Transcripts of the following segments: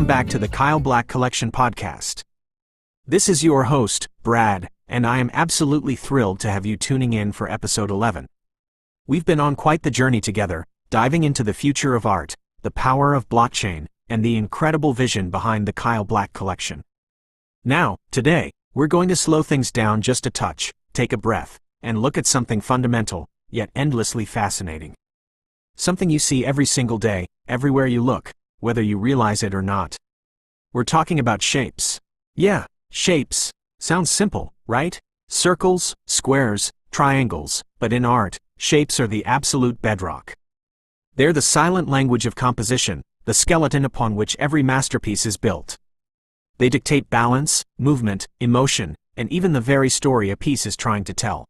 welcome back to the Kyle Black Collection podcast. This is your host, Brad, and I am absolutely thrilled to have you tuning in for episode 11. We've been on quite the journey together, diving into the future of art, the power of blockchain, and the incredible vision behind the Kyle Black Collection. Now, today, we're going to slow things down just a touch, take a breath, and look at something fundamental, yet endlessly fascinating. Something you see every single day, everywhere you look, whether you realize it or not. We're talking about shapes. Yeah, shapes. Sounds simple, right? Circles, squares, triangles, but in art, shapes are the absolute bedrock. They're the silent language of composition, the skeleton upon which every masterpiece is built. They dictate balance, movement, emotion, and even the very story a piece is trying to tell.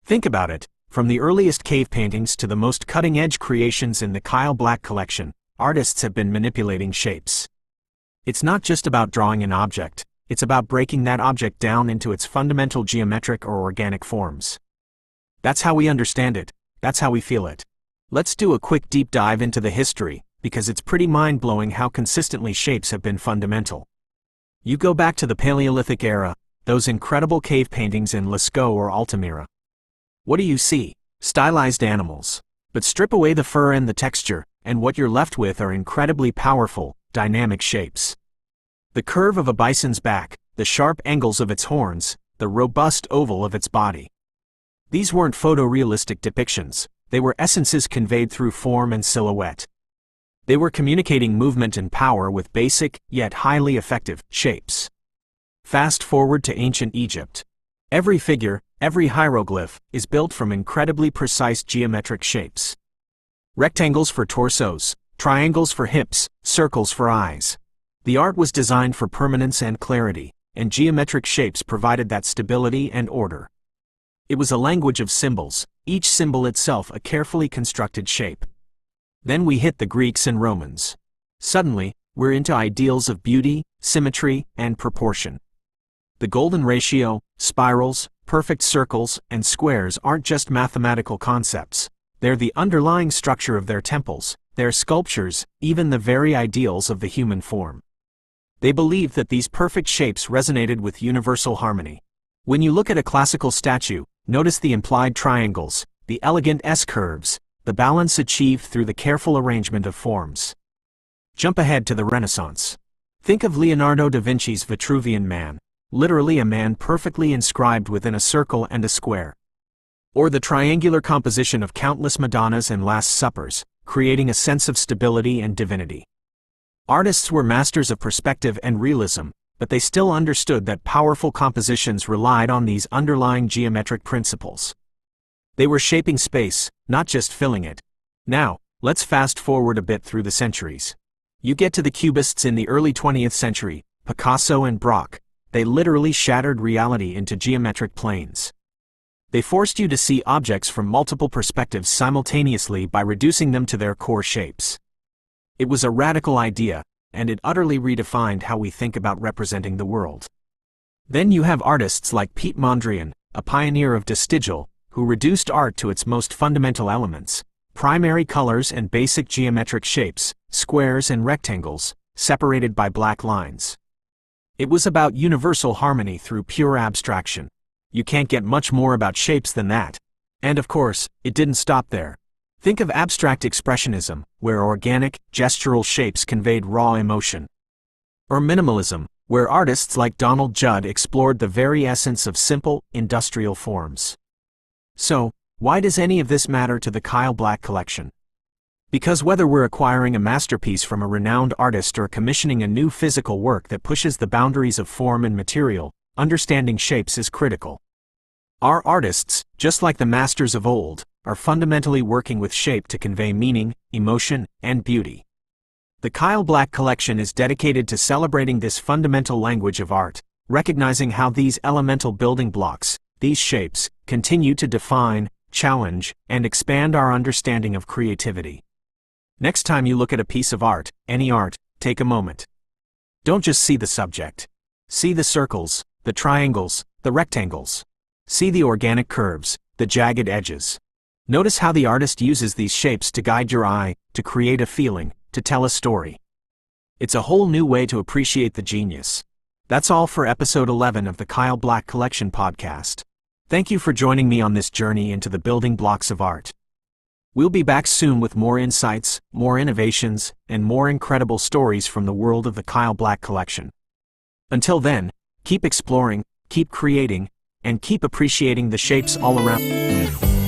Think about it, from the earliest cave paintings to the most cutting-edge creations in the Kyle Black Collection, artists have been manipulating shapes. It's not just about drawing an object, it's about breaking that object down into its fundamental geometric or organic forms. That's how we understand it, that's how we feel it. Let's do a quick deep dive into the history, because it's pretty mind-blowing how consistently shapes have been fundamental. You go back to the Paleolithic era, those incredible cave paintings in Lascaux or Altamira. What do you see? Stylized animals. But strip away the fur and the texture, and what you're left with are incredibly powerful, dynamic shapes. The curve of a bison's back, the sharp angles of its horns, the robust oval of its body. These weren't photorealistic depictions, they were essences conveyed through form and silhouette. They were communicating movement and power with basic, yet highly effective, shapes. Fast forward to ancient Egypt. Every figure, every hieroglyph, is built from incredibly precise geometric shapes. Rectangles for torsos, triangles for hips, circles for eyes. The art was designed for permanence and clarity, and geometric shapes provided that stability and order. It was a language of symbols, each symbol itself a carefully constructed shape. Then we hit the Greeks and Romans. Suddenly, we're into ideals of beauty, symmetry, and proportion. The golden ratio, spirals, perfect circles, and squares aren't just mathematical concepts. They're the underlying structure of their temples, their sculptures, even the very ideals of the human form. They believed that these perfect shapes resonated with universal harmony. When you look at a classical statue, notice the implied triangles, the elegant S-curves, the balance achieved through the careful arrangement of forms. Jump ahead to the Renaissance. Think of Leonardo da Vinci's Vitruvian Man, literally a man perfectly inscribed within a circle and a square. Or the triangular composition of countless Madonnas and Last Suppers, creating a sense of stability and divinity. Artists were masters of perspective and realism, but they still understood that powerful compositions relied on these underlying geometric principles. They were shaping space, not just filling it. Now, let's fast forward a bit through the centuries. You get to the Cubists in the early 20th century, Picasso and Braque. They literally shattered reality into geometric planes. They forced you to see objects from multiple perspectives simultaneously by reducing them to their core shapes. It was a radical idea, and it utterly redefined how we think about representing the world. Then you have artists like Piet Mondrian, a pioneer of vestigial, who reduced art to its most fundamental elements, primary colors and basic geometric shapes, squares and rectangles, separated by black lines. It was about universal harmony through pure abstraction. You can't get much more about shapes than that. And of course, it didn't stop there. Think of abstract expressionism, where organic, gestural shapes conveyed raw emotion. Or minimalism, where artists like Donald Judd explored the very essence of simple, industrial forms. So, why does any of this matter to the Kyle Black Collection? Because whether we're acquiring a masterpiece from a renowned artist or commissioning a new physical work that pushes the boundaries of form and material, understanding shapes is critical. Our artists, just like the masters of old, are fundamentally working with shape to convey meaning, emotion, and beauty. The Kyle Black Collection is dedicated to celebrating this fundamental language of art, recognizing how these elemental building blocks, these shapes, continue to define, challenge, and expand our understanding of creativity. Next time you look at a piece of art, any art, take a moment. Don't just see the subject. See the circles, the triangles, the rectangles. See the organic curves, the jagged edges. Notice how the artist uses these shapes to guide your eye, to create a feeling, to tell a story. It's a whole new way to appreciate the genius. That's all for episode 11 of the Kyle Black Collection podcast. Thank you for joining me on this journey into the building blocks of art. We'll be back soon with more insights, more innovations, and more incredible stories from the world of the Kyle Black Collection. Until then, keep exploring, keep creating, and keep appreciating the shapes all around.